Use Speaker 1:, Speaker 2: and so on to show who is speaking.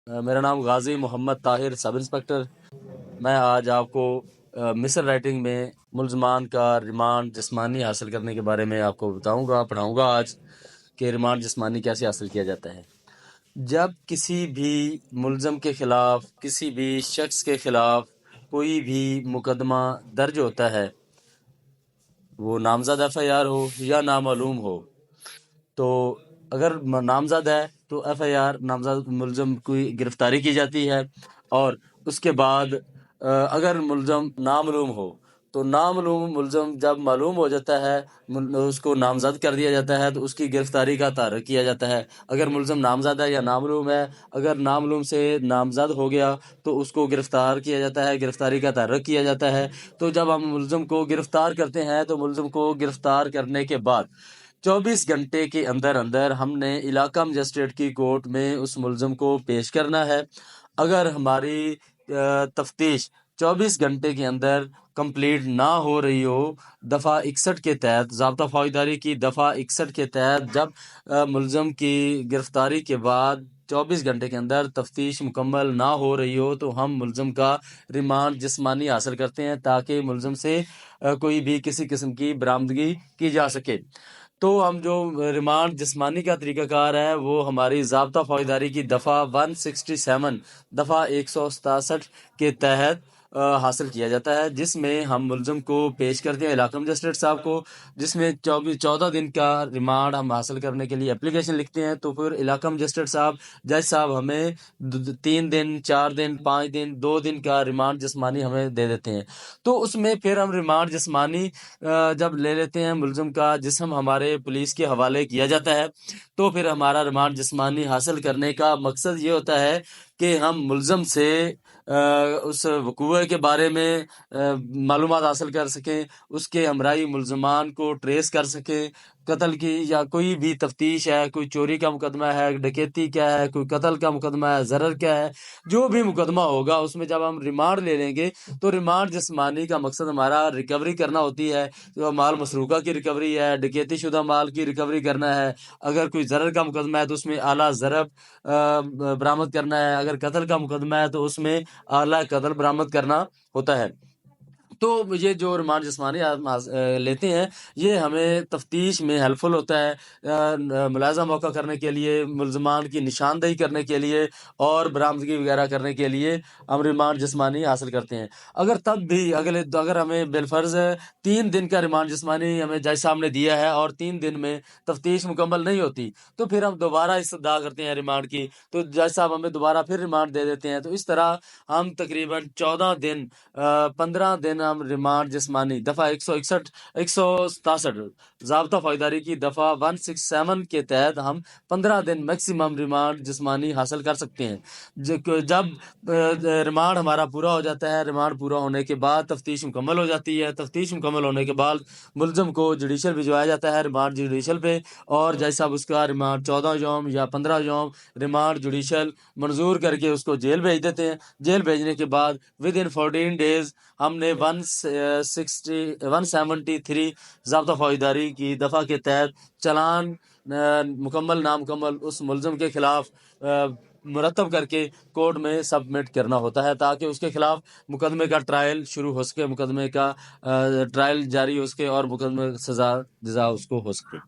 Speaker 1: मेरा नाम गाजी Mohammad Tahir sub inspector. मैं आज आपको मिसर राइटिंग में मुल्ज़मान का रिमांड जिस्मानी हासिल करने के बारे में आपको पढ़ाऊँगा आज कि रिमांड जिस्मानी कैसे हासिल किया जाता है। जब किसी भी मुल्ज़म के ख़िलाफ़, किसी भी शख्स के ख़िलाफ़ कोई भी मुकदमा दर्ज होता है, वो नामज़द FIR हो या नामालूम हो, तो अगर नामज़द है तो FIR नामज़द मुल्ज़म की गिरफ़्तारी की जाती है, और उसके बाद अगर मुल्ज़म नामालूम हो तो नामालूम मुल्ज़म जब मालूम हो जाता है उसको नामज़द कर दिया जाता है, तो उसकी गिरफ़्तारी का तहर्रुक किया जाता है। अगर मुल्ज़म नामज़द है या नामालूम है, अगर नामालूम से नामज़द हो गया तो उसको गिरफ़्तार किया जाता है, गिरफ़्तारी का तहर्रुक किया जाता है। तो जब हम मुल्ज़म को गिरफ़्तार करते हैं तो मुल्ज़म को गिरफ़्तार करने के बाद 24 घंटे के अंदर अंदर हमने इलाका मजिस्ट्रेट की कोर्ट में उस मुल्ज़म को पेश करना है। अगर हमारी तफ्तीश 24 घंटे के अंदर कंप्लीट ना हो रही हो, दफ़ा 61 के तहत, ज़ाब्ता फ़ौजदारी की दफ़ा 61 के तहत, जब मुल्ज़म की गिरफ़्तारी के बाद 24 घंटे के अंदर तफ्तीश मुकम्मल ना हो रही हो, तो हम मुल्ज़म का रिमांड जिस्मानी हासिल करते हैं ताकि मुल्ज़म से कोई भी किसी किस्म की बरामदगी की जा सके। तो हम जो रिमांड जिस्मानी का तरीक़ाकार है वो हमारी ज़ाब्ता फ़ौजदारी की दफ़ा 167 दफ़ा 167 के तहत हासिल किया जाता है, जिसमें हम मुल्ज़म को पेश करते हैं इलाका मजिस्ट्रेट साहब को, जिसमें 14 दिन का रिमांड हम हासिल करने के लिए एप्लीकेशन लिखते हैं। तो फिर इलाका मजिस्ट्रेट साहब, जज साहब हमें 3 दिन, 4 दिन, 5 दिन, 2 दिन का रिमांड जिस्मानी हमें दे देते हैं। तो उसमें फिर हम रिमांड जिस्मानी जब ले लेते हैं, मुल्ज़म का जिस्म हमारे पुलिस के हवाले किया जाता है, तो फिर हमारा रिमांड जिस्मानी हासिल करने का मकसद ये होता है कि हम मुल्ज़म से उस वक़ूअ के बारे में मालूमात हासिल कर सकें, उसके हमराई मुल्ज़मान को ट्रेस कर सकें, कत्ल की या कोई भी तफ्तीश है, कोई चोरी का मुकदमा है, डकैती क्या है, कोई कत्ल का मुकदमा है, ज़रर क्या है, जो भी मुकदमा होगा उसमें जब हम रिमांड ले लेंगे तो रिमांड जिस्मानी का मकसद हमारा रिकवरी करना होती है। तो माल मसरूक़ा की रिकवरी है, डकैती शुदा माल की रिकवरी करना है, अगर कोई ज़रर का मुकदमा है तो उसमें आला ज़रब बरामद करना है, अगर कत्ल का मुकदमा है तो उसमें आला कत्ल बरामद करना होता है। तो ये जो रिमांड जिस्मानी लेते हैं, ये हमें तफ्तीश में हेल्पफुल होता है, मुलाज़ा मौका करने के लिए, मुल्ज़मान की निशानदेही करने के लिए और बरामदगी वगैरह करने के लिए हम रिमांड जिस्मानी हासिल करते हैं। अगर तब भी अगर हमें बिलफ़र्ज़ 3 दिन का रिमांड जिस्मानी हमें जज साहब ने दिया है और 3 दिन में तफ्तीश मुकम्मल नहीं होती, तो फिर हम दोबारा इस्तदा करते हैं रिमांड की, तो जज साहब हमें दोबारा फिर रिमांड दे देते हैं। तो इस तरह हम तकरीबन 14 दिन 15 दिन हम रिमांड जिस्मानी दफ़ा 161 167 ज़ाब्ता फ़ौजदारी की दफ़ा 167 के तहत हम 15 दिन मैक्सिमम रिमांड जिस्मानी हासिल कर सकते हैं। जब रिमांड हमारा पूरा हो जाता है, रिमांड पूरा होने के बाद तफ्तीश मुकम्मल हो जाती है, तफ्तीश मुकम्मल होने के बाद मुल्ज़म को जुडिशल भिजवाया जाता है, रिमांड जुडिशल पे, और जज साहब उसका रिमांड 14 यौम या 15 यौम रिमांड जुडिशल मंजूर करके उसको जेल भेज देते हैं। जेल भेजने के बाद विद इन 14 डेज हमने 173 ज़ाब्ता फ़ौजदारी की दफ़ा के तहत चलान मुकम्मल नामुकम्मल उस मुल्ज़म के ख़िलाफ़ मुरतब करके कोर्ट में सबमिट करना होता है, ताकि उसके ख़िलाफ़ मुकदमे का ट्रायल शुरू हो सके, मुकदमे का ट्रायल जारी हो सके और मुकदमे सज़ा जज़ा उसको हो सके।